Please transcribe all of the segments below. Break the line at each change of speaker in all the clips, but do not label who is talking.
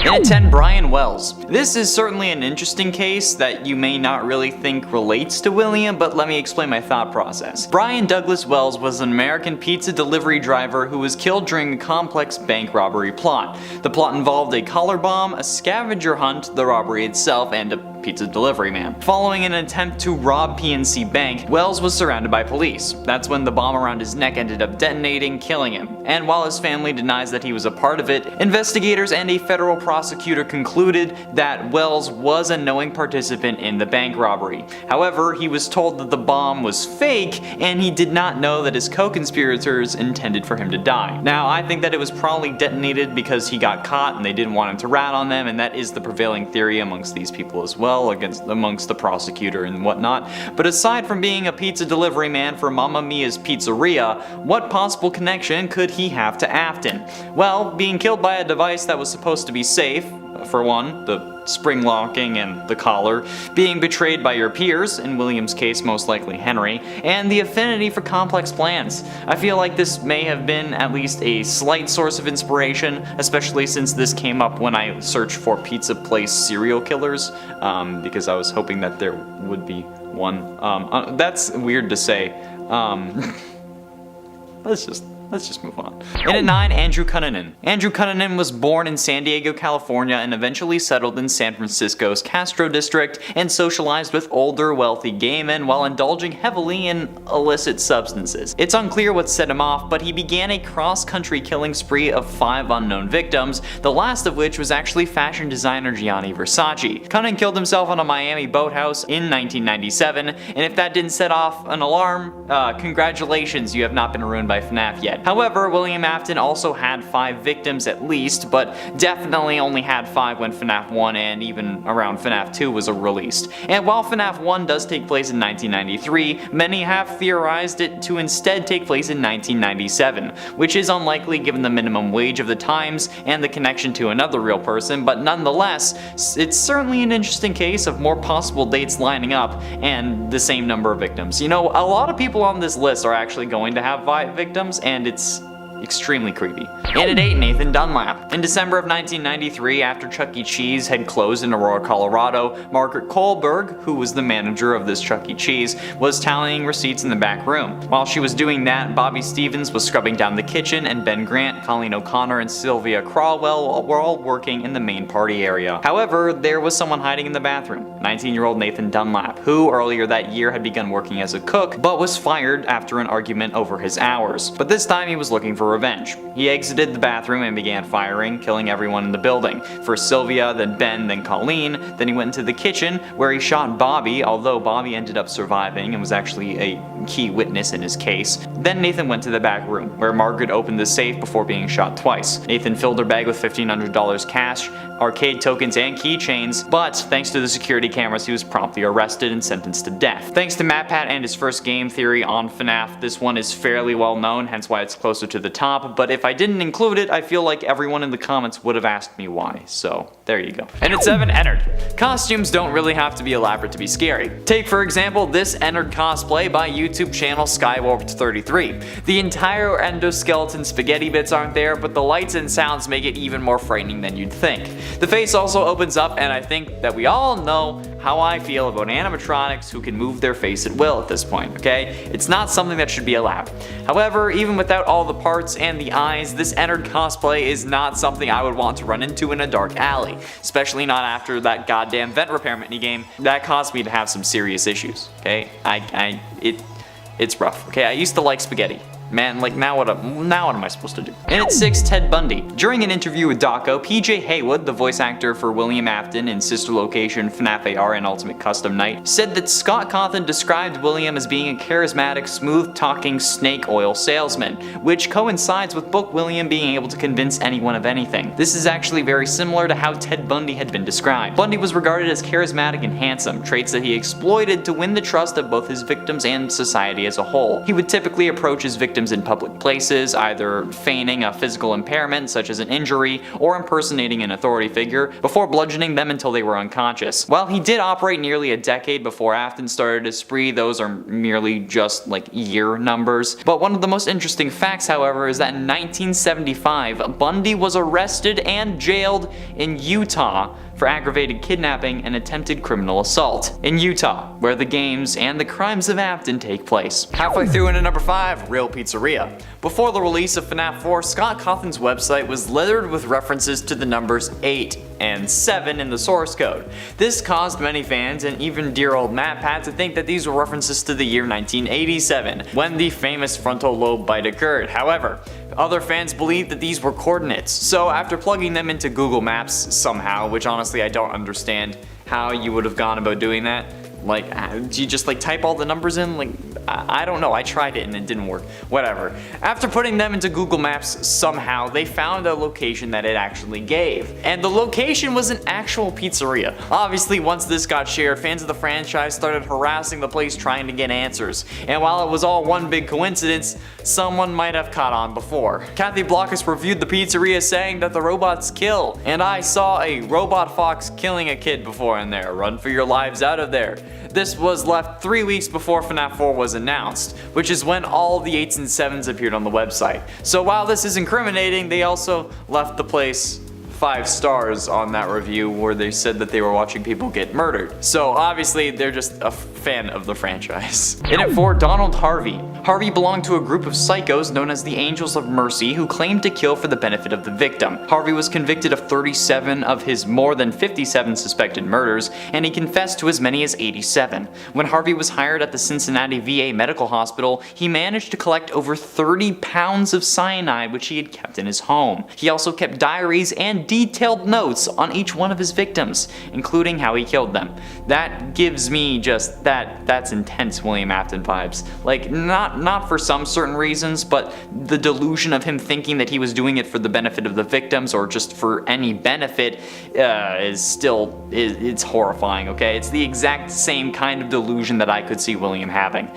And at 10, Brian Wells. This is certainly an interesting case that you may not really think relates to William, but let me explain my thought process. Brian Douglas Wells was an American pizza delivery driver who was killed during a complex bank robbery plot. The plot involved a collar bomb, a scavenger hunt, the robbery itself, and a pizza delivery man. Following an attempt to rob PNC Bank, Wells was surrounded by police. That's when the bomb around his neck ended up detonating, killing him. And while his family denies that he was a part of it, investigators and a federal prosecutor concluded that Wells was a knowing participant in the bank robbery. However, he was told that the bomb was fake, and he did not know that his co-conspirators intended for him to die. Now, I think that it was probably detonated because he got caught and they didn't want him to rat on them, and that is the prevailing theory amongst these people as well, amongst the prosecutor and whatnot. But aside from being a pizza delivery man for Mamma Mia's Pizzeria, what possible connection could he have to Afton? Well, being killed by a device that was supposed to be safe, for one, the spring locking and the collar, being betrayed by your peers, in William's case most likely Henry, and the affinity for complex plans. I feel like this may have been at least a slight source of inspiration, especially since this came up when I searched for pizza place serial killers, because I was hoping that there would be one. That's weird to say. Let's just move on. And at 9, Andrew Cunanan. Andrew Cunanan was born in San Diego, California, and eventually settled in San Francisco's Castro district and socialized with older, wealthy gay men while indulging heavily in illicit substances. It's unclear what set him off, but he began a cross-country killing spree of 5 unknown victims, the last of which was actually fashion designer Gianni Versace. Cunanan killed himself on a Miami boathouse in 1997, and if that didn't set off an alarm, congratulations, you have not been ruined by FNAF yet. However, William Afton also had 5 victims at least, but definitely only had 5 when FNAF 1 and even around FNAF 2 was released. And while FNAF 1 does take place in 1993, many have theorized it to instead take place in 1997, which is unlikely given the minimum wage of the times and the connection to another real person, but nonetheless, it's certainly an interesting case of more possible dates lining up and the same number of victims. You know, a lot of people on this list are actually going to have 5 victims, and it's extremely creepy. And at 8, Nathan Dunlap. In December of 1993, after Chuck E. Cheese had closed in Aurora, Colorado, Margaret Kohlberg, who was the manager of this Chuck E. Cheese, was tallying receipts in the back room. While she was doing that, Bobby Stevens was scrubbing down the kitchen, and Ben Grant, Colleen O'Connor, and Sylvia Crawwell were all working in the main party area. However, there was someone hiding in the bathroom, 19-year-old Nathan Dunlap, who earlier that year had begun working as a cook, but was fired after an argument over his hours. But this time he was looking for revenge. He exited the bathroom and began firing, killing everyone in the building. First Sylvia, then Ben, then Colleen, then he went into the kitchen where he shot Bobby, although Bobby ended up surviving and was actually a key witness in his case. Then Nathan went to the back room, where Margaret opened the safe before being shot twice. Nathan filled her bag with $1,500 cash, arcade tokens, and keychains, but thanks to the security cameras he was promptly arrested and sentenced to death. Thanks to MatPat and his first game theory on FNAF, this one is fairly well known, hence why it's closer to the top, but if I didn't include it, I feel like everyone in the comments would have asked me why, so there you go. And at 7, Ennard. Costumes don't really have to be elaborate to be scary. Take for example this Ennard cosplay by YouTube channel Skywarped33. The entire endoskeleton spaghetti bits aren't there, but the lights and sounds make it even more frightening than you'd think. The face also opens up, and I think that we all know how I feel about animatronics who can move their face at will at this point, okay? It's not something that should be allowed. However, even without all the parts and the eyes, this Ennard cosplay is not something I would want to run into in a dark alley, especially not after that goddamn vent repair minigame. That caused me to have some serious issues, okay? It's rough, okay? I used to like spaghetti. Man, like now what am I supposed to do? And at 6, Ted Bundy. During an interview with Daco, PJ Haywood, the voice actor for William Afton in Sister Location, FNAF AR, and Ultimate Custom Night, said that Scott Cawthon described William as being a charismatic, smooth-talking snake oil salesman, which coincides with Book William being able to convince anyone of anything. This is actually very similar to how Ted Bundy had been described. Bundy was regarded as charismatic and handsome, traits that he exploited to win the trust of both his victims and society as a whole. He would typically approach his victims victims in public places, either feigning a physical impairment such as an injury or impersonating an authority figure, before bludgeoning them until they were unconscious. While he did operate nearly a decade before Afton started his spree, those are merely just like year numbers. But one of the most interesting facts, however, is that in 1975, Bundy was arrested and jailed in Utah for aggravated kidnapping and attempted criminal assault. In Utah, where the games and the crimes of Afton take place. Halfway through into number 5, Real Pizzeria. Before the release of FNAF 4, Scott Cawthon's website was littered with references to the numbers 8 and 7 in the source code. This caused many fans, and even dear old MatPat, to think that these were references to the year 1987, when the famous frontal lobe bite occurred. However, other fans believed that these were coordinates, so after plugging them into Google Maps somehow, which honestly I don't understand how you would have gone about doing that. Like, do you just like type all the numbers in? Like, I don't know, I tried it and it didn't work. Whatever. After putting them into Google Maps somehow, they found a location that it actually gave. And the location was an actual pizzeria. Obviously, once this got shared, fans of the franchise started harassing the place trying to get answers. And while it was all one big coincidence, someone might have caught on before. Kathy Blockus reviewed the pizzeria saying that the robots kill. And I saw a robot fox killing a kid before in there. Run for your lives out of there. This was left 3 weeks before FNAF 4 was announced, which is when all the 8s and 7s appeared on the website. So while this is incriminating, they also left the place 5 stars on that review where they said that they were watching people get murdered. So obviously they're just a fan of the franchise. In at 4, Donald Harvey. Harvey belonged to a group of psychos known as the Angels of Mercy who claimed to kill for the benefit of the victim. Harvey was convicted of 37 of his more than 57 suspected murders, and he confessed to as many as 87. When Harvey was hired at the Cincinnati VA Medical Hospital, he managed to collect over 30 pounds of cyanide which he had kept in his home. He also kept diaries and detailed notes on each one of his victims, including how he killed them. That gives me just that's intense William Afton vibes. Like, not for some certain reasons, but the delusion of him thinking that he was doing it for the benefit of the victims or just for any benefit it's horrifying, okay? It's the exact same kind of delusion that I could see William having.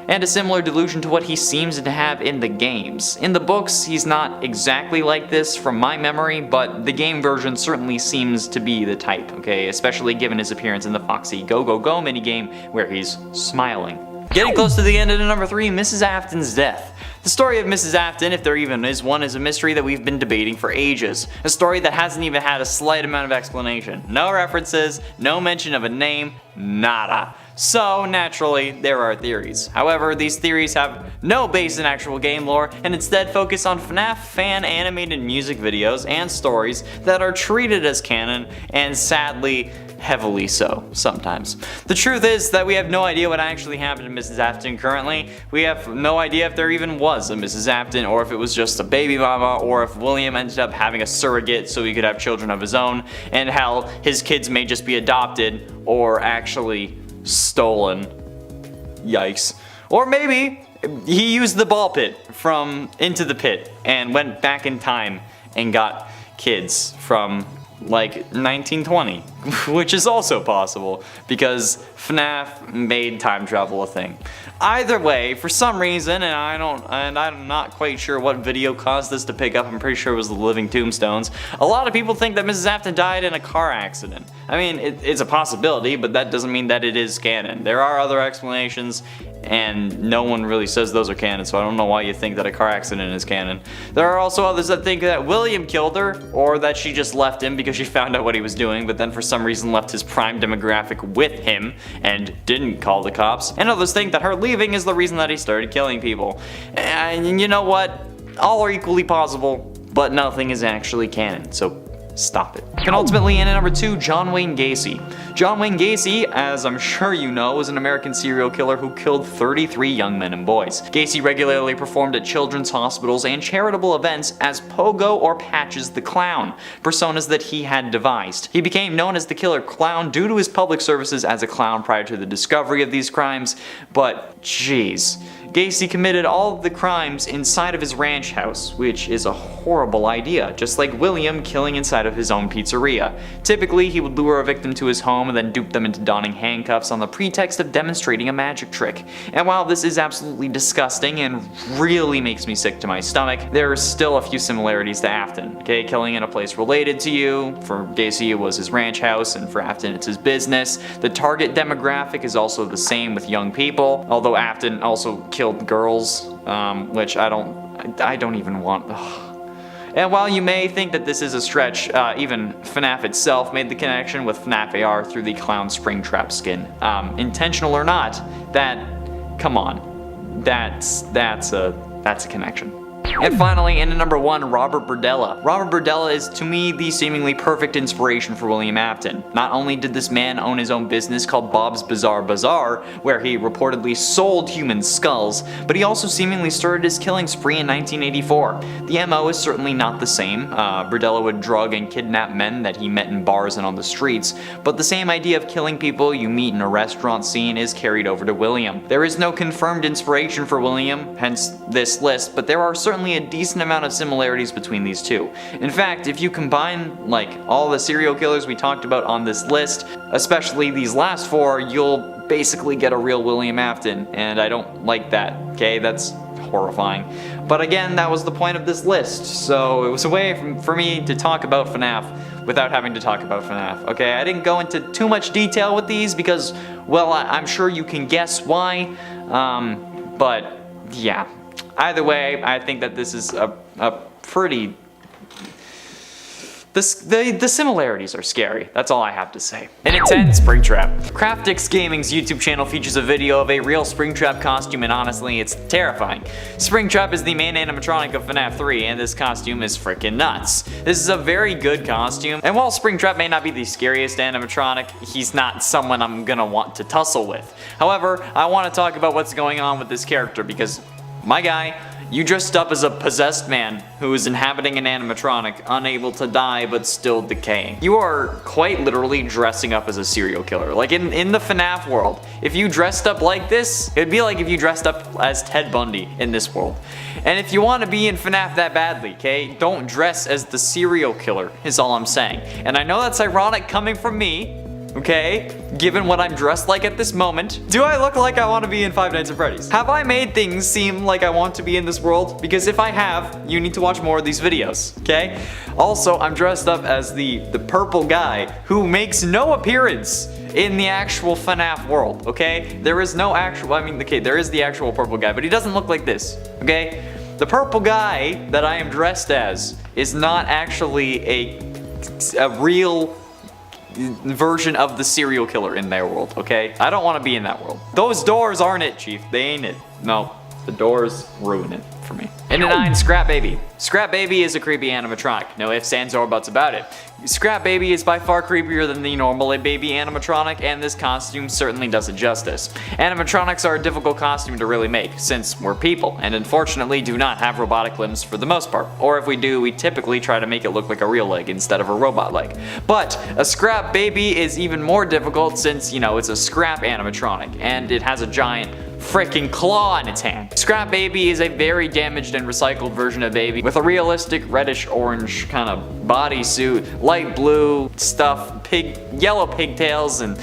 And a similar delusion to what he seems to have in the games. In the books, he's not exactly like this from my memory, but the game version certainly seems to be the type, okay? Especially given his appearance in the Foxy Go Go Go minigame where he's smiling. Getting close to the end of number 3, Mrs. Afton's death. The story of Mrs. Afton, if there even is one, is a mystery that we've been debating for ages. A story that hasn't even had a slight amount of explanation. No references, no mention of a name, nada. So, naturally, there are theories. However, these theories have no base in actual game lore and instead focus on FNAF fan animated music videos and stories that are treated as canon and sadly, heavily so, sometimes. The truth is that we have no idea what actually happened to Mrs. Afton currently. We have no idea if there even was a Mrs. Afton or if it was just a baby mama or if William ended up having a surrogate so he could have children of his own, and hell, his kids may just be adopted or actually stolen. Yikes. Or maybe he used the ball pit from Into the Pit and went back in time and got kids from like 1920, which is also possible because FNAF made time travel a thing. Either way, for some reason, and I'm not quite sure what video caused this to pick up, I'm pretty sure it was the Living Tombstones, a lot of people think that Mrs. Afton died in a car accident. I mean, it's a possibility, but that doesn't mean that it is canon. There are other explanations, and no one really says those are canon, so I don't know why you think that a car accident is canon. There are also others that think that William killed her, or that she just left him because she found out what he was doing, but then for some reason left his prime demographic with him and didn't call the cops. And others think that her leaving is the reason that he started killing people. And you know what? All are equally possible, but nothing is actually canon, so stop it. And ultimately, in at number 2, John Wayne Gacy. John Wayne Gacy, as I'm sure you know, was an American serial killer who killed 33 young men and boys. Gacy regularly performed at children's hospitals and charitable events as Pogo or Patches the Clown, personas that he had devised. He became known as the Killer Clown due to his public services as a clown prior to the discovery of these crimes, but jeez. Gacy committed all of the crimes inside of his ranch house, which is a horrible idea, just like William killing inside of his own pizzeria. Typically, he would lure a victim to his home and then dupe them into donning handcuffs on the pretext of demonstrating a magic trick. And while this is absolutely disgusting and really makes me sick to my stomach, there are still a few similarities to Afton. Okay, killing in a place related to you. For Gacy, it was his ranch house, and for Afton, it's his business. The target demographic is also the same with young people, although Afton also killed girls, which I don't even want. Ugh. And while you may think that this is a stretch, even FNAF itself made the connection with FNAF AR through the clown Springtrap skin. Intentional or not, come on, that's a connection. And finally, in at number 1, Robert Berdella. Robert Berdella is, to me, the seemingly perfect inspiration for William Afton. Not only did this man own his own business called Bob's Bizarre Bazaar, where he reportedly sold human skulls, but he also seemingly started his killing spree in 1984. The MO is certainly not the same. Berdella would drug and kidnap men that he met in bars and on the streets, but the same idea of killing people you meet in a restaurant scene is carried over to William. There is no confirmed inspiration for William, hence this list, but there are certainly a decent amount of similarities between these two. In fact, if you combine like all the serial killers we talked about on this list, especially these last 4, you'll basically get a real William Afton, and I don't like that, okay? That's horrifying. But again, that was the point of this list, so it was a way for me to talk about FNAF without having to talk about FNAF, okay? I didn't go into too much detail with these because, well, I'm sure you can guess why, but yeah. Either way, I think that this is a pretty... The similarities are scary, that's all I have to say. And at 10, Springtrap. Craftix Gaming's YouTube channel features a video of a real Springtrap costume, and honestly, it's terrifying. Springtrap is the main animatronic of FNAF 3, and this costume is freaking nuts. This is a very good costume, and while Springtrap may not be the scariest animatronic, he's not someone I'm gonna want to tussle with. However, I want to talk about what's going on with this character, because my guy, you dressed up as a possessed man who is inhabiting an animatronic, unable to die but still decaying. You are quite literally dressing up as a serial killer. Like in the FNAF world, if you dressed up like this, it'd be like if you dressed up as Ted Bundy in this world. And if you want to be in FNAF that badly, okay, don't dress as the serial killer, is all I'm saying. And I know that's ironic coming from me, okay, given what I'm dressed like at this moment. Do I look like I want to be in Five Nights at Freddy's? Have I made things seem like I want to be in this world? Because if I have, you need to watch more of these videos, okay? Also, I'm dressed up as the purple guy who makes no appearance in the actual FNAF world, okay? There is no actual, okay, there is the actual purple guy, but he doesn't look like this, okay? The purple guy that I am dressed as is not actually a real version of the serial killer in their world, okay? I don't want to be in that world. Those doors aren't it, Chief. They ain't it. No, the doors ruin it for me. And at 9, Scrap Baby. Scrap Baby is a creepy animatronic. No ifs, ands, or buts about it. Scrap Baby is by far creepier than the normal baby animatronic, and this costume certainly does it justice. Animatronics are a difficult costume to really make, since we're people, and unfortunately do not have robotic limbs for the most part. Or if we do, we typically try to make it look like a real leg instead of a robot leg. But a Scrap Baby is even more difficult since, you know, it's a scrap animatronic, and it has a giant freaking claw in its hand. Scrap Baby is a very damaged and recycled version of Baby with a realistic reddish orange kind of bodysuit, light blue stuff, yellow pigtails, and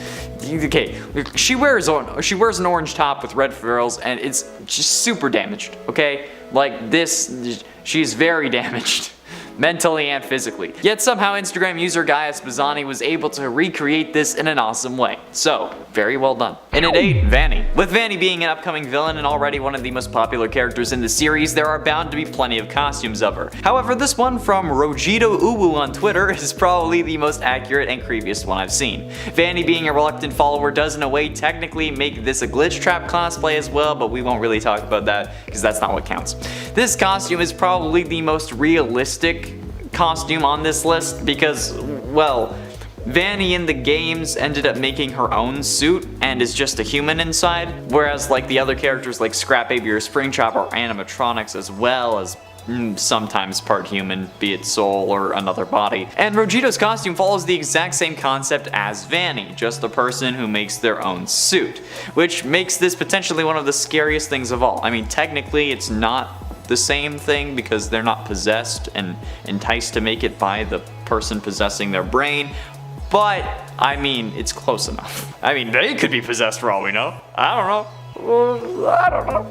okay, she wears an orange top with red frills, and it's just super damaged, okay? Like this, she's very damaged. Mentally and physically. Yet somehow Instagram user Gaius Bazzani was able to recreate this in an awesome way. So, very well done. And at 8, Vanny. With Vanny being an upcoming villain and already one of the most popular characters in the series, there are bound to be plenty of costumes of her. However, this one from Rojito Uwu on Twitter is probably the most accurate and creepiest one I've seen. Vanny being a reluctant follower does in a way technically make this a glitch trap cosplay as well, but we won't really talk about that because that's not what counts. This costume is probably the most realistic costume on this list because, well, Vanny in the games ended up making her own suit and is just a human inside, whereas like the other characters like Scrap Baby or Springtrap are animatronics as well as sometimes part human, be it soul or another body. And Rogito's costume follows the exact same concept as Vanny, just a person who makes their own suit, which makes this potentially one of the scariest things of all. I mean, technically it's not the same thing because they're not possessed and enticed to make it by the person possessing their brain, but I mean, it's close enough. I mean, they could be possessed for all we know. I don't know.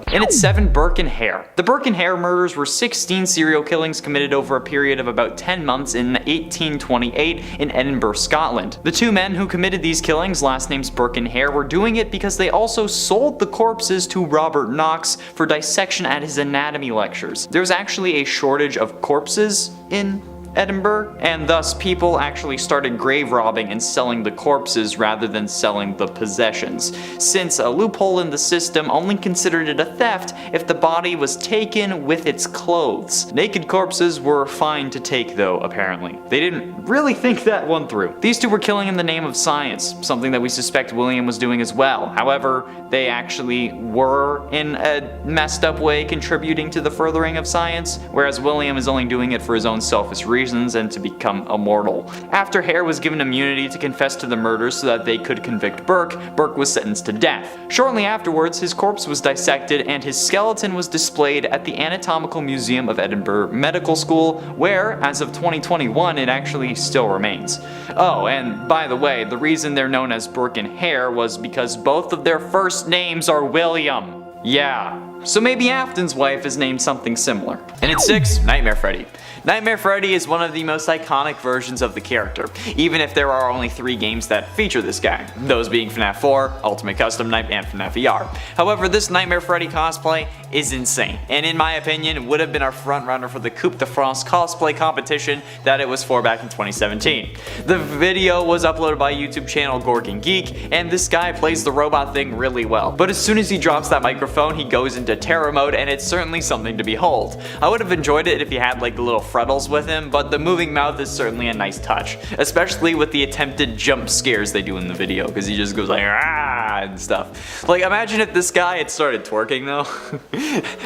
And it's 7 Burke and Hare. The Burke and Hare murders were 16 serial killings committed over a period of about 10 months in 1828 in Edinburgh, Scotland. The 2 men who committed these killings, last names Burke and Hare, were doing it because they also sold the corpses to Robert Knox for dissection at his anatomy lectures. There's actually a shortage of corpses in Edinburgh, and thus people actually started grave robbing and selling the corpses rather than selling the possessions, since a loophole in the system only considered it a theft if the body was taken with its clothes. Naked corpses were fine to take though, apparently. They didn't really think that one through. These 2 were killing in the name of science, something that we suspect William was doing as well. However, they actually were, in a messed up way, contributing to the furthering of science, whereas William is only doing it for his own selfish reasons and to become immortal. After Hare was given immunity to confess to the murders so that they could convict Burke, Burke was sentenced to death. Shortly afterwards, his corpse was dissected and his skeleton was displayed at the Anatomical Museum of Edinburgh Medical School, where, as of 2021, it actually still remains. Oh, and by the way, the reason they're known as Burke and Hare was because both of their first names are William. Yeah. So maybe Afton's wife is named something similar. And at 6, Nightmare Freddy. Nightmare Freddy is one of the most iconic versions of the character, even if there are only 3 games that feature this guy, those being FNAF 4, Ultimate Custom Night, and FNAF VR. However, this Nightmare Freddy cosplay is insane, and in my opinion, would have been our frontrunner for the Coupe de France cosplay competition that it was for back in 2017. The video was uploaded by YouTube channel Gorgon Geek, and this guy plays the robot thing really well, but as soon as he drops that microphone, he goes into terror mode, and it's certainly something to behold. I would have enjoyed it if he had like the little frettles with him, but the moving mouth is certainly a nice touch, especially with the attempted jump scares they do in the video, because he just goes like ah and stuff. Like, imagine if this guy had started twerking though.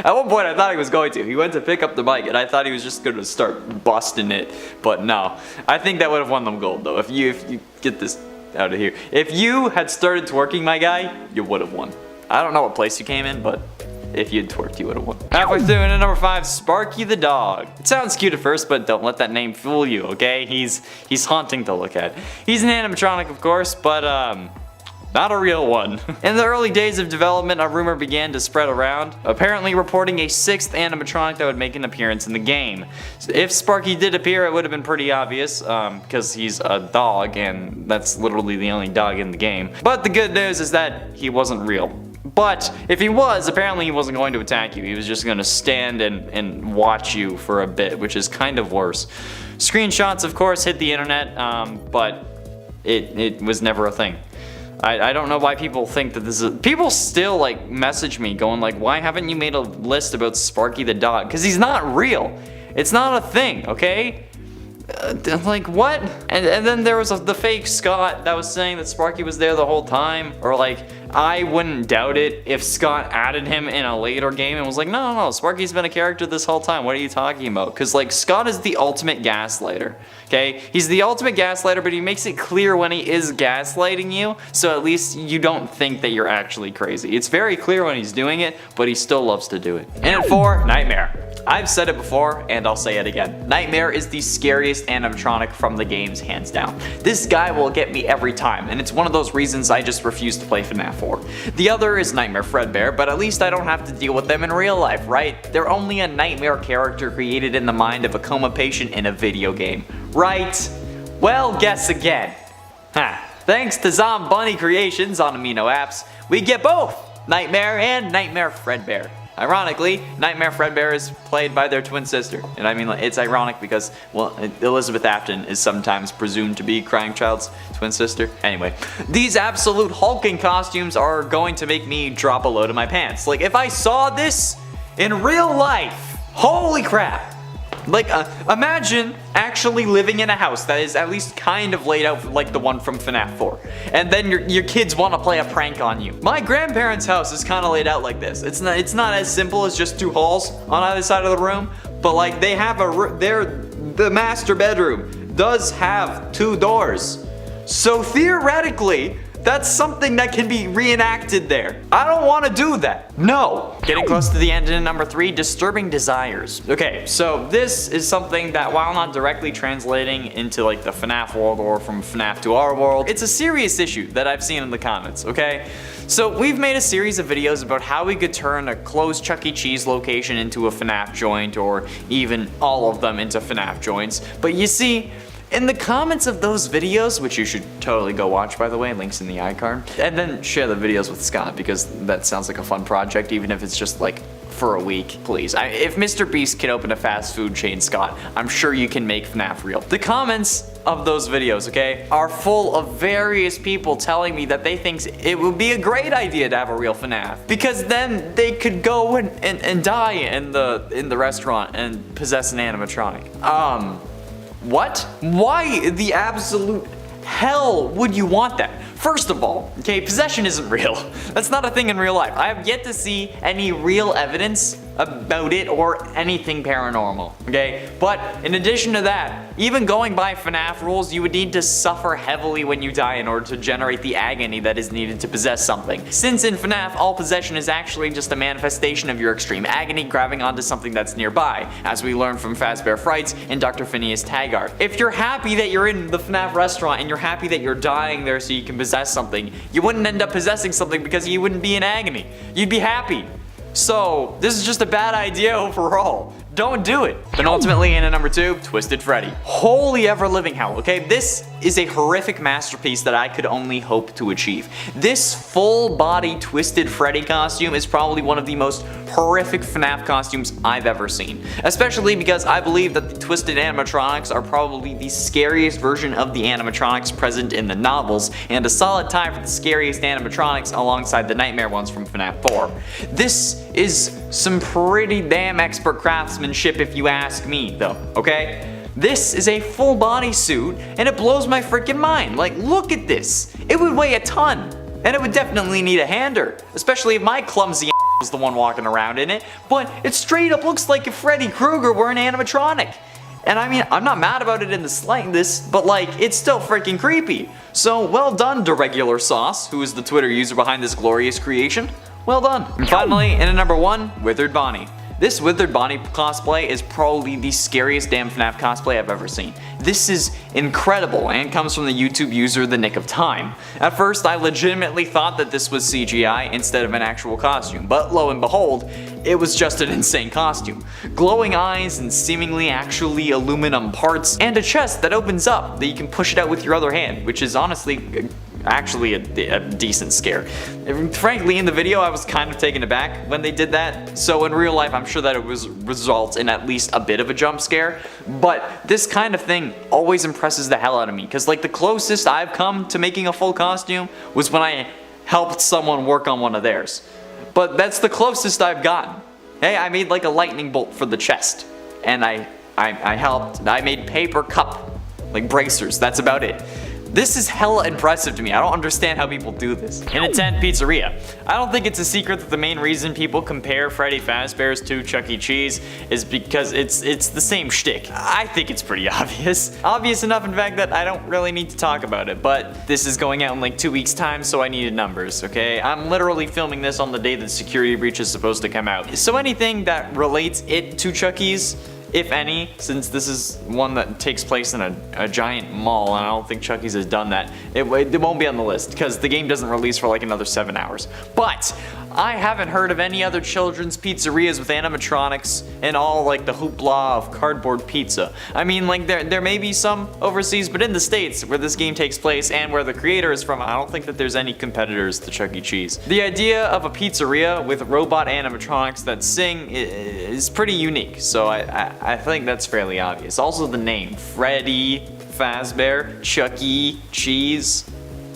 At one point I thought he was going to. He went to pick up the mic and I thought he was just going to start busting it, but no. I think that would have won them gold though. If you get this out of here. If you had started twerking, my guy, you would have won. I don't know what place you came in, but if you'd twerked, you would have won. Halfway through, and at number 5, Sparky the dog. It sounds cute at first, but don't let that name fool you, okay? He's haunting to look at. He's an animatronic, of course, but not a real one. In the early days of development, a rumor began to spread around, apparently reporting a 6th animatronic that would make an appearance in the game. So if Sparky did appear, it would have been pretty obvious, because he's a dog, and that's literally the only dog in the game. But the good news is that he wasn't real. But if he was, apparently he wasn't going to attack you. He was just going to stand and watch you for a bit, which is kind of worse. Screenshots, of course, hit the internet, but it was never a thing. I don't know why people think that this is... People still like message me going like, why haven't you made a list about Sparky the dog? Because he's not real. It's not a thing, okay? Like what? And then there was the fake Scott that was saying that Sparky was there the whole time, or like I wouldn't doubt it if Scott added him in a later game and was like, no, Sparky's been a character this whole time, what are you talking about? Because like Scott is the ultimate gaslighter, okay? He's the ultimate gaslighter, but he makes it clear when he is gaslighting you, so at least you don't think that you're actually crazy. It's very clear when he's doing it, but he still loves to do it. And at 4, Nightmare. I've said it before, and I'll say it again. Nightmare is the scariest animatronic from the games, hands down. This guy will get me every time, and it's one of those reasons I just refuse to play FNAF 4. The other is Nightmare Fredbear, but at least I don't have to deal with them in real life, right? They're only a nightmare character created in the mind of a coma patient in a video game, right? Well, guess again. Thanks to Zombunny Creations on Amino Apps, we get both Nightmare and Nightmare Fredbear. Ironically, Nightmare Fredbear is played by their twin sister. And I mean, it's ironic because, well, Elizabeth Afton is sometimes presumed to be Crying Child's twin sister. Anyway, these absolute hulking costumes are going to make me drop a load of my pants. Like, if I saw this in real life, holy crap. Like, imagine actually living in a house that is at least kind of laid out like the one from FNAF 4. And then your kids want to play a prank on you. My grandparents' house is kind of laid out like this. It's not as simple as just 2 halls on either side of the room, but like they have the master bedroom does have 2 doors. So theoretically, that's something that can be reenacted there. I don't want to do that. No. Getting close to the end in number 3, disturbing desires. Okay, so this is something that while not directly translating into like the FNAF world or from FNAF to our world, it's a serious issue that I've seen in the comments, okay? So we've made a series of videos about how we could turn a closed Chuck E. Cheese location into a FNAF joint, or even all of them into FNAF joints. But you see, in the comments of those videos, which you should totally go watch by the way, links in the iCard, and then share the videos with Scott because that sounds like a fun project, even if it's just like for a week, please. If Mr. Beast can open a fast food chain, Scott, I'm sure you can make FNAF real. The comments of those videos, okay, are full of various people telling me that they think it would be a great idea to have a real FNAF, because then they could go and die in the restaurant and possess an animatronic. What? Why the absolute hell would you want that? First of all, okay, possession isn't real. That's not a thing in real life. I have yet to see any real evidence about it or anything paranormal, okay? But in addition to that, even going by FNAF rules, you would need to suffer heavily when you die in order to generate the agony that is needed to possess something. Since in FNAF, all possession is actually just a manifestation of your extreme agony grabbing onto something that's nearby, as we learned from Fazbear Frights and Dr. Phineas Taggart. If you're happy that you're in the FNAF restaurant and you're happy that you're dying there so you can possess something, you wouldn't end up possessing something because you wouldn't be in agony. You'd be happy. So, this is just a bad idea overall. Don't do it. And ultimately, in at number 2, Twisted Freddy. Holy ever living hell, okay? This is a horrific masterpiece that I could only hope to achieve. This full body Twisted Freddy costume is probably one of the most horrific FNAF costumes I've ever seen. Especially because I believe that the Twisted animatronics are probably the scariest version of the animatronics present in the novels, and a solid tie for the scariest animatronics alongside the nightmare ones from FNAF 4. This is some pretty damn expert craftsmanship if you ask me though, okay? This is a full body suit and it blows my freaking mind. Like, look at this. It would weigh a ton and it would definitely need a hander, especially if my clumsy was the one walking around in it, but it straight up looks like if Freddy Krueger were an animatronic. And I mean, I'm not mad about it in the slightest, but like, it's still freaking creepy. So well done, DeRegular Sauce, who is the Twitter user behind this glorious creation. Well done. And finally, in at number 1, Withered Bonnie. This Withered Bonnie cosplay is probably the scariest damn FNAF cosplay I've ever seen. This is incredible and comes from the YouTube user The Nick of Time. At first, I legitimately thought that this was CGI instead of an actual costume, but lo and behold, it was just an insane costume. Glowing eyes and seemingly actually aluminum parts, and a chest that opens up that you can push it out with your other hand, which is honestly actually a decent scare. Frankly, in the video I was kind of taken aback when they did that, so in real life I'm sure that it results in at least a bit of a jump scare, but this kind of thing always impresses the hell out of me, because like the closest I've come to making a full costume was when I helped someone work on one of theirs. But that's the closest I've gotten. Hey, I made like a lightning bolt for the chest, and I helped, I made paper cup, like bracers, that's about it. This is hella impressive to me. I don't understand how people do this. In at 10, Pizzeria. I don't think it's a secret that the main reason people compare Freddy Fazbear's to Chuck E. Cheese is because it's the same shtick. I think it's pretty obvious. Obvious enough, in fact, that I don't really need to talk about it, but this is going out in like 2 weeks' time, so I needed numbers, okay? I'm literally filming this on the day that Security Breach is supposed to come out. So anything that relates it to Chuck E's, if any, since this is one that takes place in a giant mall, and I don't think Chuck E's has done that, it won't be on the list, because the game doesn't release for like another 7 hours. But I haven't heard of any other children's pizzerias with animatronics and all like the hoopla of cardboard pizza. I mean, like there may be some overseas, but in the States where this game takes place and where the creator is from, I don't think that there's any competitors to Chuck E. Cheese. The idea of a pizzeria with robot animatronics that sing is pretty unique, so I think that's fairly obvious. Also the name, Freddy Fazbear, Chuck E. Cheese.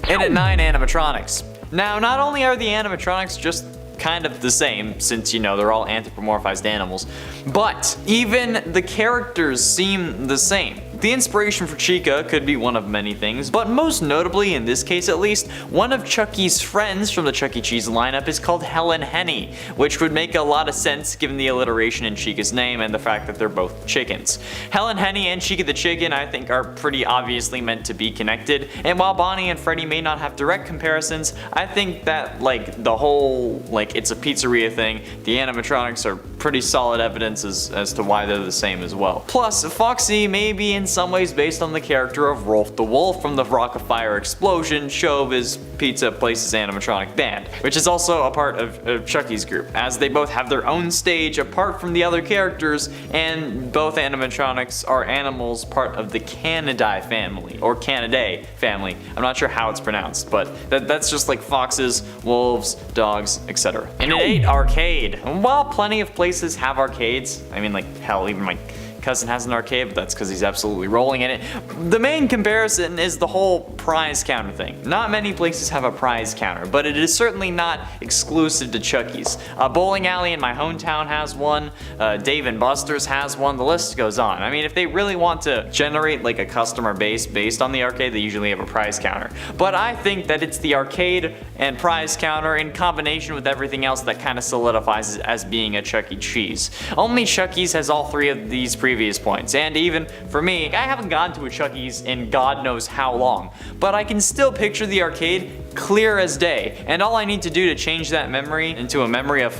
And at 9, Animatronics. Now, not only are the animatronics just kind of the same, since, you know, they're all anthropomorphized animals, but even the characters seem the same. The inspiration for Chica could be one of many things, but most notably, in this case at least, one of Chucky's friends from the Chuck E. Cheese lineup is called Helen Henny, which would make a lot of sense given the alliteration in Chica's name and the fact that they're both chickens. Helen Henny and Chica the Chicken, I think, are pretty obviously meant to be connected, and while Bonnie and Freddy may not have direct comparisons, I think that the whole it's a pizzeria thing, the animatronics are pretty solid evidence as to why they're the same as well. Plus, Foxy may be in some ways based on the character of Rolf the Wolf from the Rock of Fire Explosion show of his Pizza Place's animatronic band, which is also a part of Chucky's group, as they both have their own stage apart from the other characters, and both animatronics are animals part of the Canidae family, or Canidae family. I'm not sure how it's pronounced, but that's just like foxes, wolves, dogs, etc. In an 8, arcade. While plenty of places have arcades, I mean hell, even my cousin has an arcade, but that's because he's absolutely rolling in it. The main comparison is the whole prize counter thing. Not many places have a prize counter, but it is certainly not exclusive to Chucky's. A bowling alley in my hometown has one, Dave & Buster's has one, the list goes on. I mean, if they really want to generate a customer base based on the arcade, they usually have a prize counter. But I think that it's the arcade and prize counter in combination with everything else that kind of solidifies it as being a Chuck E. Cheese. Only Chucky's has all three of these previous points, and even for me, I haven't gone to a Chucky's in God knows how long, but I can still picture the arcade clear as day, and all I need to do to change that memory into a memory of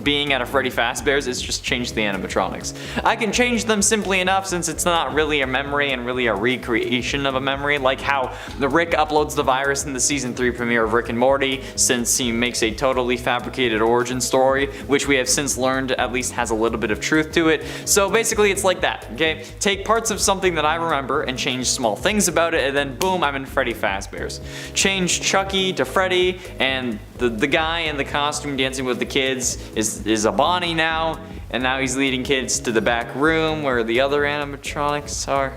being at a Freddy Fazbear's is just change the animatronics. I can change them simply enough since it's not really a memory and really a recreation of a memory, like how Rick uploads the virus in the season 3 premiere of Rick and Morty, since he makes a totally fabricated origin story, which we have since learned at least has a little bit of truth to it. So basically it's like that, okay? Take parts of something that I remember and change small things about it, and then boom, I'm in Freddy Fazbear's. Change Chucky to Freddy, and the guy in the costume dancing with the kids is a Bonnie now, and now he's leading kids to the back room where the other animatronics are.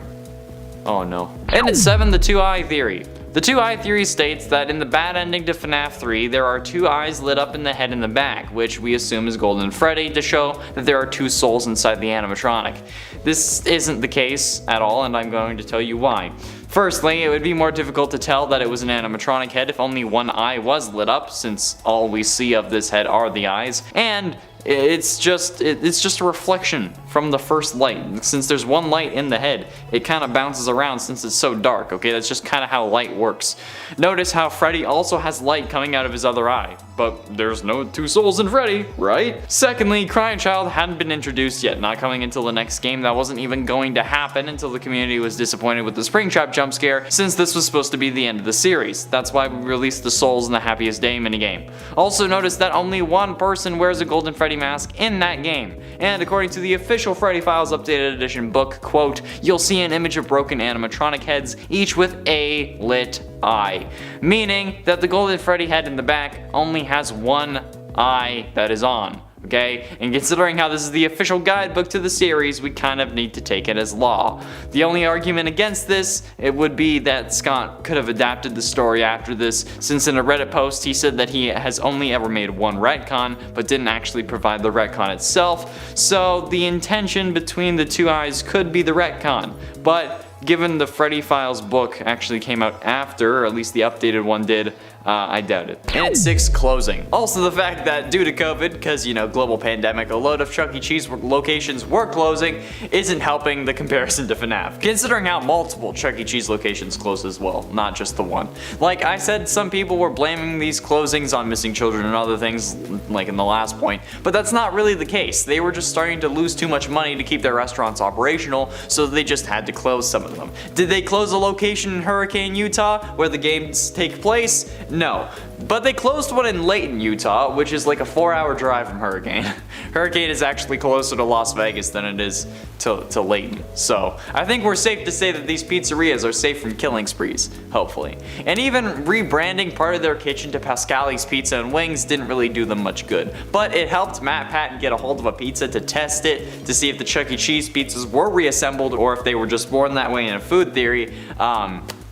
Oh no. And at 7, the 2-eye theory. The 2-eye theory states that in the bad ending to FNAF 3, there are 2 eyes lit up in the head and the back, which we assume is Golden Freddy to show that there are 2 souls inside the animatronic. This isn't the case at all, and I'm going to tell you why. Firstly, it would be more difficult to tell that it was an animatronic head if only one eye was lit up, since all we see of this head are the eyes, and it's just a reflection from the first light. Since there's one light in the head, it kind of bounces around since it's so dark, okay? That's just kind of how light works. Notice how Freddy also has light coming out of his other eye, but there's no 2 souls in Freddy, right? Secondly, Crying Child hadn't been introduced yet, not coming until the next game. That wasn't even going to happen until the community was disappointed with the Springtrap jump scare, since this was supposed to be the end of the series. That's why we released the Souls in the Happiest Day minigame. Also notice that only one person wears a Golden Freddy mask in that game, and according to the official Freddy Files Updated Edition book, quote, you'll see an image of broken animatronic heads, each with a lit eye, meaning that the Golden Freddy head in the back only has one eye that is on. Okay, and considering how this is the official guidebook to the series, we kind of need to take it as law. The only argument against this, it would be that Scott could have adapted the story after this, since in a Reddit post he said that he has only ever made one retcon, but didn't actually provide the retcon itself, so the intention between the 2 eyes could be the retcon, but given the Freddy Files book actually came out after, or at least the updated one did, I doubt it. And at 6, closing. Also the fact that due to COVID, because global pandemic, a load of Chuck E. Cheese locations were closing isn't helping the comparison to FNAF, considering how multiple Chuck E. Cheese locations closed as well, not just the one. Like I said, some people were blaming these closings on missing children and other things, like in the last point, but that's not really the case. They were just starting to lose too much money to keep their restaurants operational, so they just had to close some of them. Did they close a location in Hurricane, Utah, where the games take place? No. But they closed one in Layton, Utah, which is like a 4-hour drive from Hurricane. Hurricane is actually closer to Las Vegas than it is to Layton. So I think we're safe to say that these pizzerias are safe from killing sprees, hopefully. And even rebranding part of their kitchen to Pascali's Pizza and Wings didn't really do them much good. But it helped Matt Patton get a hold of a pizza to test it, to see if the Chuck E. Cheese pizzas were reassembled or if they were just born that way in a food theory.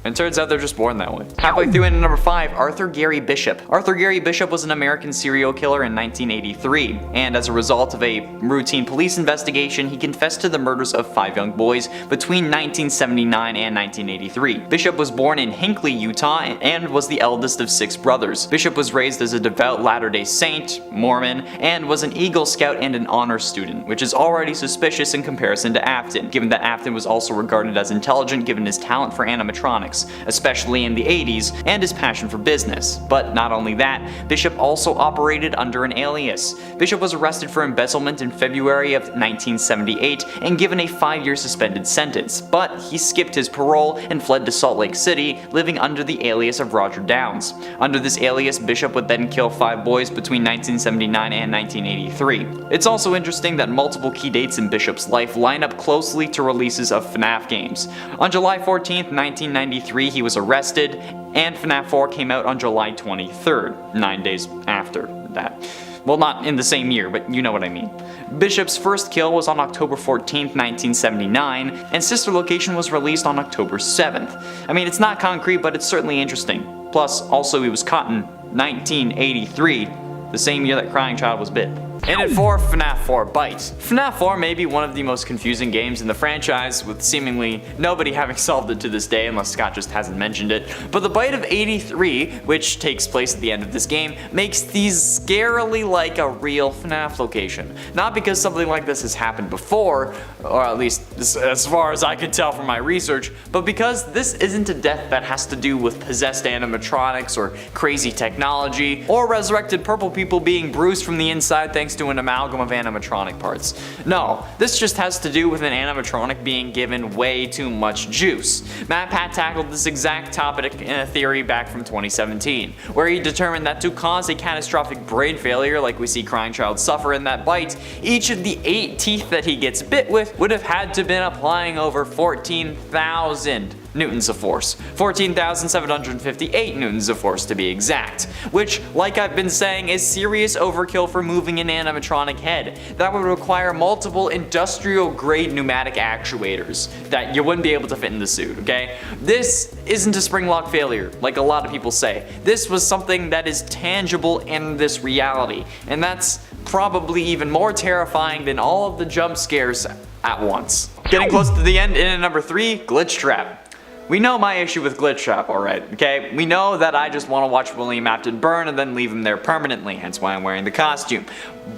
And turns out they're just born that way. Halfway through into number 5, Arthur Gary Bishop. Arthur Gary Bishop was an American serial killer in 1983, and as a result of a routine police investigation, he confessed to the murders of 5 young boys between 1979 and 1983. Bishop was born in Hinckley, Utah, and was the eldest of 6 brothers. Bishop was raised as a devout Latter-day Saint, Mormon, and was an Eagle Scout and an honor student, which is already suspicious in comparison to Afton, given that Afton was also regarded as intelligent given his talent for animatronics, especially in the 80s, and his passion for business. But not only that, Bishop also operated under an alias. Bishop was arrested for embezzlement in February of 1978 and given a 5-year suspended sentence, but he skipped his parole and fled to Salt Lake City, living under the alias of Roger Downs. Under this alias, Bishop would then kill 5 boys between 1979 and 1983. It's also interesting that multiple key dates in Bishop's life line up closely to releases of FNAF games. On July 14th, 1993, he was arrested, and FNAF 4 came out on July 23rd, 9 days after that. Well, not in the same year, but you know what I mean. Bishop's first kill was on October 14th, 1979, and Sister Location was released on October 7th. I mean, it's not concrete, but it's certainly interesting. Plus, also he was caught in 1983, the same year that Crying Child was bit. And at 4, FNAF 4 Bite. FNAF 4 may be one of the most confusing games in the franchise, with seemingly nobody having solved it to this day unless Scott just hasn't mentioned it. But the Bite of 83, which takes place at the end of this game, makes these scarily like a real FNAF location. Not because something like this has happened before, or at least as far as I could tell from my research, but because this isn't a death that has to do with possessed animatronics or crazy technology, or resurrected purple people being bruised from the inside thanks to an amalgam of animatronic parts. No, this just has to do with an animatronic being given way too much juice. MatPat tackled this exact topic in a theory back from 2017, where he determined that to cause a catastrophic brain failure like we see Crying Child suffer in that bite, each of the 8 teeth that he gets bit with would have had to been applying over 14,000 newtons of force. 14,758 newtons of force to be exact. Which, like I've been saying, is serious overkill for moving an animatronic head. That would require multiple industrial grade pneumatic actuators that you wouldn't be able to fit in the suit, okay? This isn't a spring lock failure, like a lot of people say. This was something that is tangible in this reality, and that's probably even more terrifying than all of the jump scares at once. Getting close to the end, in at number 3, Glitch Trap. We know my issue with Glitch Trap, alright, okay? We know that I just want to watch William Afton burn and then leave him there permanently, hence why I'm wearing the costume.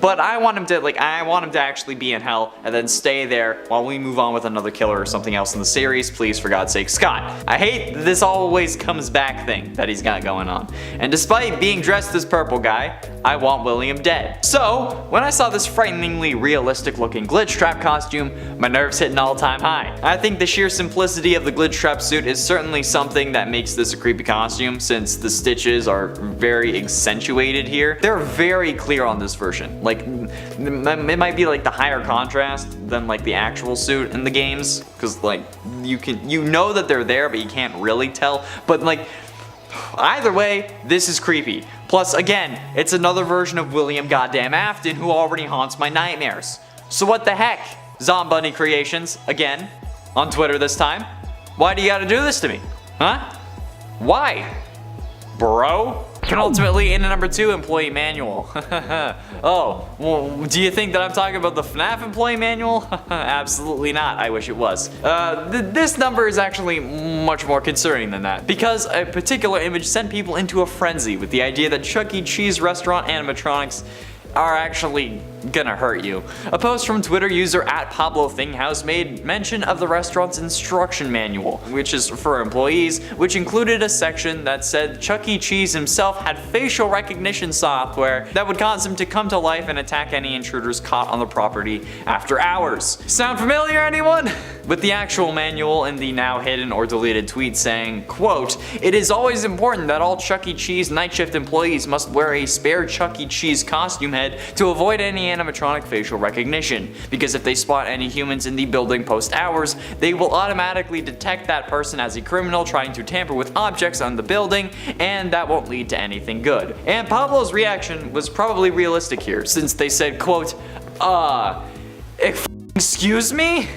But I want him to actually be in hell and then stay there while we move on with another killer or something else in the series, please, for God's sake, Scott. I hate this always comes back thing that he's got going on. And despite being dressed as Purple Guy, I want William dead. So, when I saw this frighteningly realistic looking Glitch Trap costume, my nerves hit an all-time high. I think the sheer simplicity of the Glitch Trap suit is certainly something that makes this a creepy costume, since the stitches are very accentuated here. They're very clear on this version. Like, it might be like the higher contrast than like the actual suit in the games, because like you know that they're there, but you can't really tell. But like, either way, this is creepy. Plus, again, it's another version of William Goddamn Afton, who already haunts my nightmares. So what the heck? Zombunny Creations, again, on Twitter this time. Why do you gotta do this to me? Huh? Why? Bro? Penultimately, in at number 2, Employee Manual. Oh, well, do you think that I'm talking about the FNAF Employee Manual? Absolutely not, I wish it was. This number is actually much more concerning than that, because a particular image sent people into a frenzy with the idea that Chuck E. Cheese restaurant animatronics are actually gonna hurt you. A post from Twitter user @PabloThinghouse made mention of the restaurant's instruction manual, which is for employees, which included a section that said Chuck E. Cheese himself had facial recognition software that would cause him to come to life and attack any intruders caught on the property after hours. Sound familiar, anyone? With the actual manual in the now hidden or deleted tweet saying, quote, "It is always important that all Chuck E. Cheese night shift employees must wear a spare Chuck E. Cheese costume head to avoid any animatronic facial recognition, because if they spot any humans in the building post hours, they will automatically detect that person as a criminal trying to tamper with objects on the building, and that won't lead to anything good." And Pablo's reaction was probably realistic here, since they said, quote, "Ik Excuse me?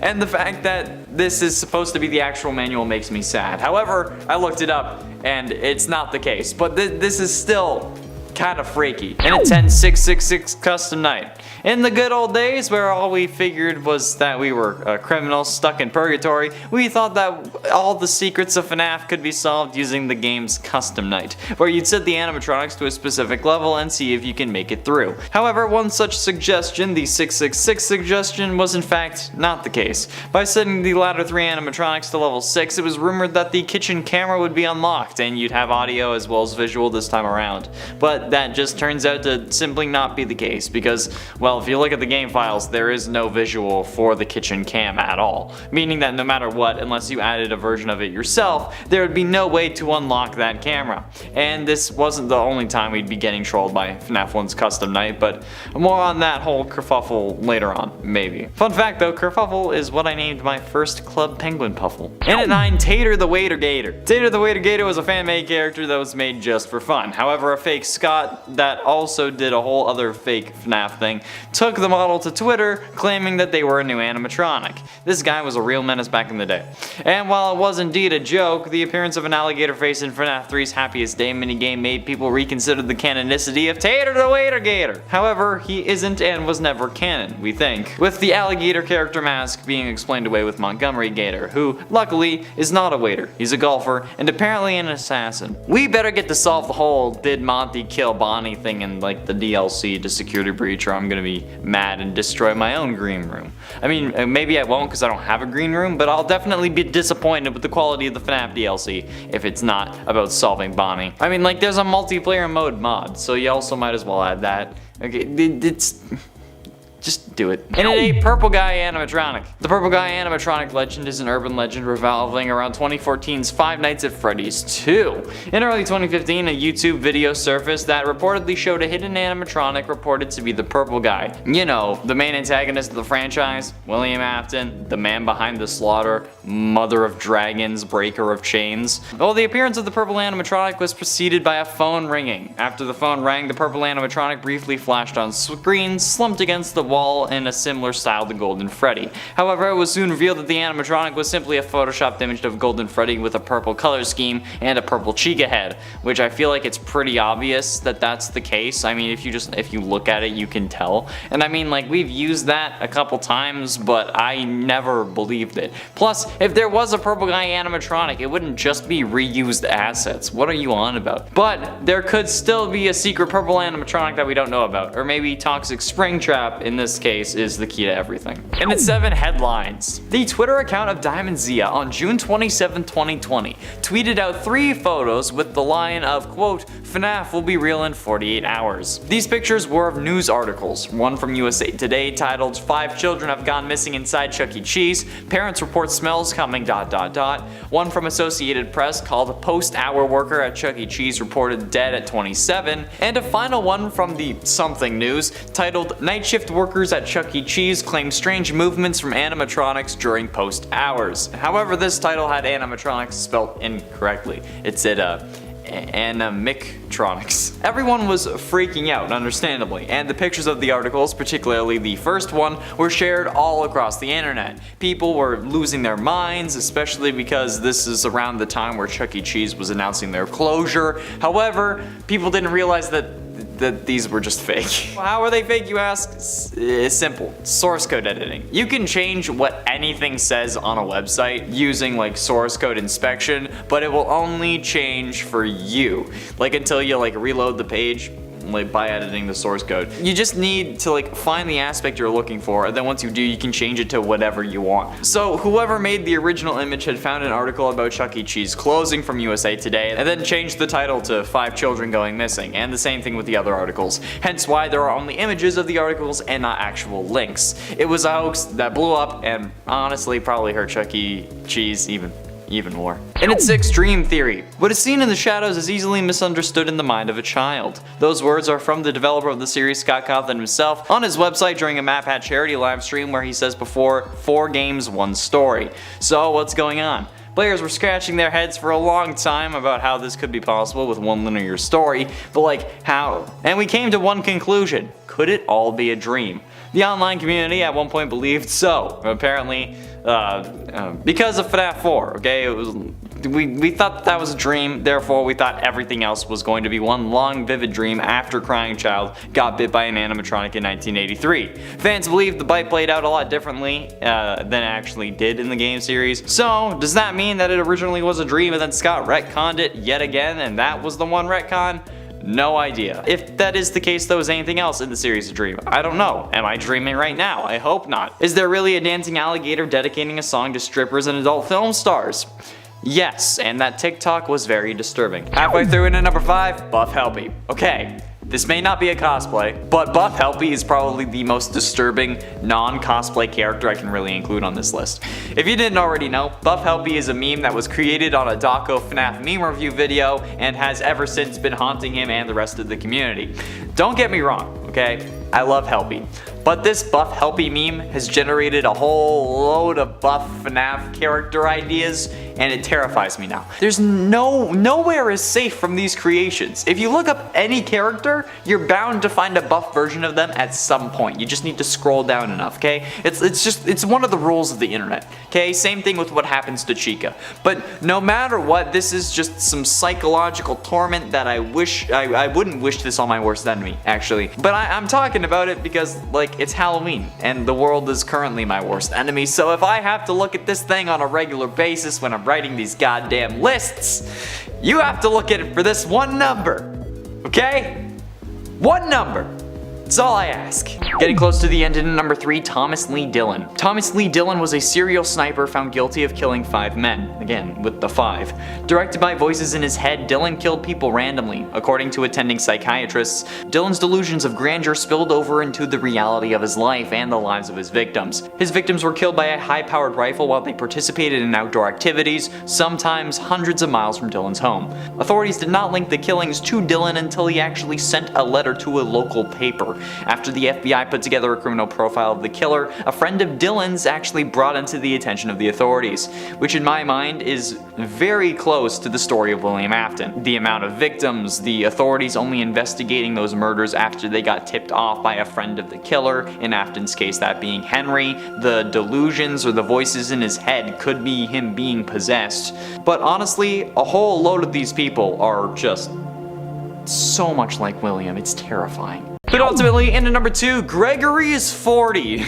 And the fact that this is supposed to be the actual manual makes me sad. However, I looked it up and it's not the case, but this is still kind of freaky. And it 10666 custom night. In the good old days where all we figured was that we were criminals stuck in purgatory, we thought that all the secrets of FNAF could be solved using the game's custom night, where you'd set the animatronics to a specific level and see if you can make it through. However, one such suggestion, the 666 suggestion, was in fact not the case. By setting the latter 3 animatronics to level 6, it was rumored that the kitchen camera would be unlocked and you'd have audio as well as visual this time around. But that just turns out to simply not be the case because, well, if you look at the game files, there is no visual for the kitchen cam at all. Meaning that no matter what, unless you added a version of it yourself, there would be no way to unlock that camera. And this wasn't the only time we'd be getting trolled by FNAF 1's custom night, but more on that whole kerfuffle later on, maybe. Fun fact though, kerfuffle is what I named my first Club Penguin Puffle. And at 9, Tater the Waiter Gator. Tater the Waiter Gator was a fan-made character that was made just for fun. However, a fake Scott that also did a whole other fake FNAF thing took the model to Twitter claiming that they were a new animatronic. This guy was a real menace back in the day. And while it was indeed a joke, the appearance of an alligator face in FNAF 3's Happiest Day minigame made people reconsider the canonicity of Tater the Waiter Gator. However, he isn't and was never canon, we think, with the alligator character mask being explained away with Montgomery Gator, who, luckily, is not a waiter. He's a golfer and apparently an assassin. We better get to solve the whole did Monty kill Bonnie thing in like the DLC to security breach, or I'm gonna be mad and destroy my own green room. I mean, maybe I won't because I don't have a green room, but I'll definitely be disappointed with the quality of the FNAF DLC if it's not about solving Bonnie. I mean, like, there's a multiplayer mode mod, so you also might as well add that. Okay, just do it. And a Purple Guy animatronic. The Purple Guy animatronic legend is an urban legend revolving around 2014's Five Nights at Freddy's 2. In early 2015, a YouTube video surfaced that reportedly showed a hidden animatronic reported to be the Purple Guy. You know, the main antagonist of the franchise, William Afton, the man behind the slaughter, mother of dragons, breaker of chains. Well, the appearance of the purple animatronic was preceded by a phone ringing. After the phone rang, the purple animatronic briefly flashed on screen, slumped against the wall in a similar style to Golden Freddy. However, it was soon revealed that the animatronic was simply a photoshopped image of Golden Freddy with a purple color scheme and a purple Chica head, which I feel like it's pretty obvious that that's the case. I mean, if you look at it, you can tell. And I mean, like, we've used that a couple times, but I never believed it. Plus, if there was a Purple Guy animatronic, it wouldn't just be reused assets. What are you on about? But there could still be a secret purple animatronic that we don't know about, or maybe Toxic Springtrap in this case is the key to everything. And it's 7 headlines. The Twitter account of Diamond Zia on June 27, 2020 tweeted out 3 photos with the line of, quote, FNAF will be real in 48 hours. These pictures were of news articles, one from USA Today titled 5 children have gone missing inside Chuck E. Cheese, parents report smells coming ... One from Associated Press called post-hour worker at Chuck E. Cheese reported dead at 27, and a final one from the Something News titled night shift workers at Chuck E. Cheese claim strange movements from animatronics during post hours. However, this title had animatronics spelled incorrectly. It said Animatronics. Everyone was freaking out, understandably, and the pictures of the articles, particularly the first one, were shared all across the internet. People were losing their minds, especially because this is around the time where Chuck E. Cheese was announcing their closure. However, people didn't realize that these were just fake. How are they fake, you ask? It's simple. Source code editing. You can change what anything says on a website using like source code inspection, but it will only change for you. Like until you like reload the page, like by editing the source code. You just need to like find the aspect you're looking for, and then once you do, you can change it to whatever you want. So whoever made the original image had found an article about Chuck E. Cheese closing from USA Today, and then changed the title to 5 children going missing, and the same thing with the other articles. Hence why there are only images of the articles and not actual links. It was a hoax that blew up and honestly probably hurt Chuck E. Cheese even more. In its extreme theory, what is seen in the shadows is easily misunderstood in the mind of a child. Those words are from the developer of the series, Scott Cawthon himself, on his website during a MapHat charity live stream where he says before 4 games, 1 story. So what's going on? Players were scratching their heads for a long time about how this could be possible with one linear story, but like how? And we came to one conclusion: could it all be a dream? The online community at one point believed so. Apparently, because of FNAF 4, okay? We thought that was a dream, therefore we thought everything else was going to be one long vivid dream after Crying Child got bit by an animatronic in 1983. Fans believed the bite played out a lot differently than it actually did in the game series. So, does that mean that it originally was a dream and then Scott retconned it yet again and that was the one retcon? No idea. If that is the case though, is anything else in the series a dream? I don't know. Am I dreaming right now? I hope not. Is there really a dancing alligator dedicating a song to strippers and adult film stars? Yes, and that TikTok was very disturbing. Halfway through into number 5, Buff Helpy. Okay, this may not be a cosplay, but Buff Helpy is probably the most disturbing non-cosplay character I can really include on this list. If you didn't already know, Buff Helpy is a meme that was created on a Daco FNAF meme review video and has ever since been haunting him and the rest of the community. Don't get me wrong, okay? I love Helpy. But this Buff Helpy meme has generated a whole load of Buff FNAF character ideas, and it terrifies me now. There's nowhere is safe from these creations. If you look up any character, you're bound to find a buff version of them at some point. You just need to scroll down enough, okay? It's one of the rules of the internet, okay? Same thing with what happens to Chica. But no matter what, this is just some psychological torment that I wouldn't wish this on my worst enemy, actually. But I'm talking about it because, like, it's Halloween, and the world is currently my worst enemy, so if I have to look at this thing on a regular basis when I'm writing these goddamn lists, you have to look at it for this one number, okay? One number. That's all I ask. Getting close to the end in number 3, Thomas Lee Dillon. Thomas Lee Dillon was a serial sniper found guilty of killing 5 men. Again, with the 5. Directed by voices in his head, Dillon killed people randomly. According to attending psychiatrists, Dillon's delusions of grandeur spilled over into the reality of his life and the lives of his victims. His victims were killed by a high-powered rifle while they participated in outdoor activities, sometimes hundreds of miles from Dillon's home. Authorities did not link the killings to Dillon until he actually sent a letter to a local paper. After the FBI put together a criminal profile of the killer, a friend of Dillon's actually brought into the attention of the authorities, which in my mind is very close to the story of William Afton. The amount of victims, the authorities only investigating those murders after they got tipped off by a friend of the killer, in Afton's case that being Henry, the delusions or the voices in his head could be him being possessed. But honestly, a whole load of these people are just so much like William, it's terrifying. But ultimately, into number 2, Gregory is 40.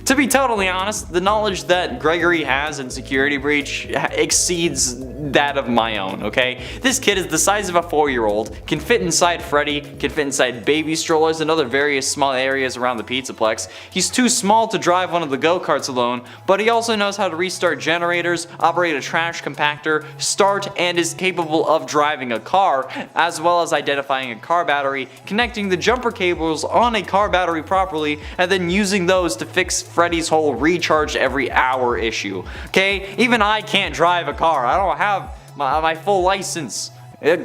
To be totally honest, the knowledge that Gregory has in Security Breach exceeds that of my own, okay? This kid is the size of a 4-year-old, can fit inside Freddy, can fit inside baby strollers and other various small areas around the Pizzaplex. He's too small to drive one of the go-karts alone, but he also knows how to restart generators, operate a trash compactor, start and is capable of driving a car, as well as identifying a car battery, connecting the jumper cables on a car battery properly, and then using those to fix Freddy's whole recharge every hour issue. Okay? Even I can't drive a car. I don't have my full license.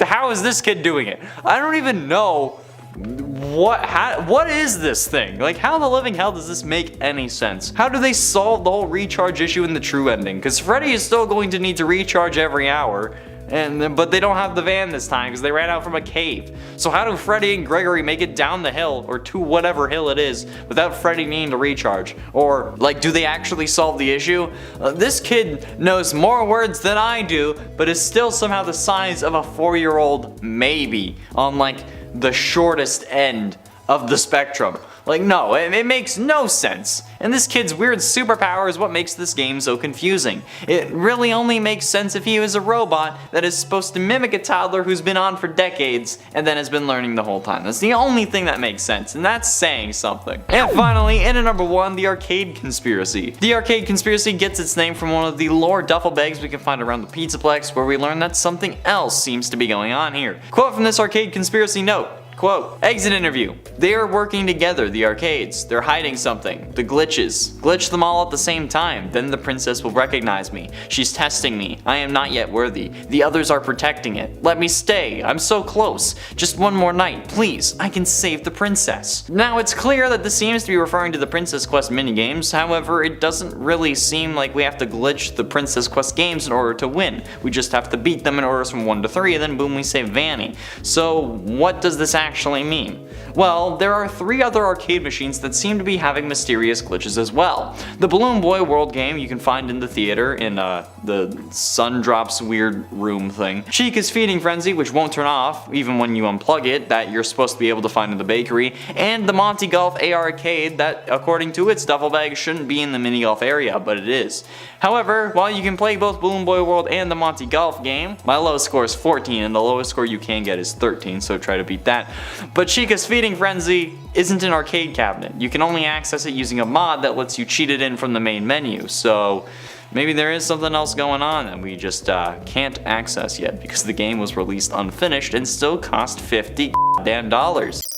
How is this kid doing it? I don't even know what is this thing? Like, how in the living hell does this make any sense? How do they solve the whole recharge issue in the true ending? Because Freddy is still going to need to recharge every hour. But they don't have the van this time because they ran out from a cave. So how do Freddy and Gregory make it down the hill or to whatever hill it is without Freddy needing to recharge? Or like, do they actually solve the issue? This kid knows more words than I do, but is still somehow the size of a 4-year-old maybe on like the shortest end of the spectrum. Like, no, it makes no sense. And this kid's weird superpower is what makes this game so confusing. It really only makes sense if he was a robot that is supposed to mimic a toddler who's been on for decades and then has been learning the whole time. That's the only thing that makes sense, and that's saying something. And finally, in at number 1, the Arcade Conspiracy. The Arcade Conspiracy gets its name from one of the lore duffel bags we can find around the Pizzaplex, where we learn that something else seems to be going on here. Quote from this Arcade Conspiracy note: Quote, exit interview. They are working together, the arcades. They're hiding something. The glitches. Glitch them all at the same time. Then the princess will recognize me. She's testing me. I am not yet worthy. The others are protecting it. Let me stay. I'm so close. Just one more night, please. I can save the princess. Now it's clear that this seems to be referring to the Princess Quest minigames. However, it doesn't really seem like we have to glitch the Princess Quest games in order to win. We just have to beat them in orders from 1 to 3 and then boom, we save Vanny. So what does this actually mean? Well, there are 3 other arcade machines that seem to be having mysterious glitches as well. The Balloon Boy World game you can find in the theater in the Sun Drops Weird Room thing. Chica's Feeding Frenzy, which won't turn off even when you unplug it, that you're supposed to be able to find in the bakery, and the Monty Golf AR Arcade that, according to its duffel bag, shouldn't be in the mini golf area, but it is. However, while you can play both Balloon Boy World and the Monty Golf game, my lowest score is 14 and the lowest score you can get is 13, so try to beat that. But Chica's Feeding Frenzy isn't an arcade cabinet. You can only access it using a mod that lets you cheat it in from the main menu, so maybe there is something else going on that we just can't access yet because the game was released unfinished and still cost $50 goddamn.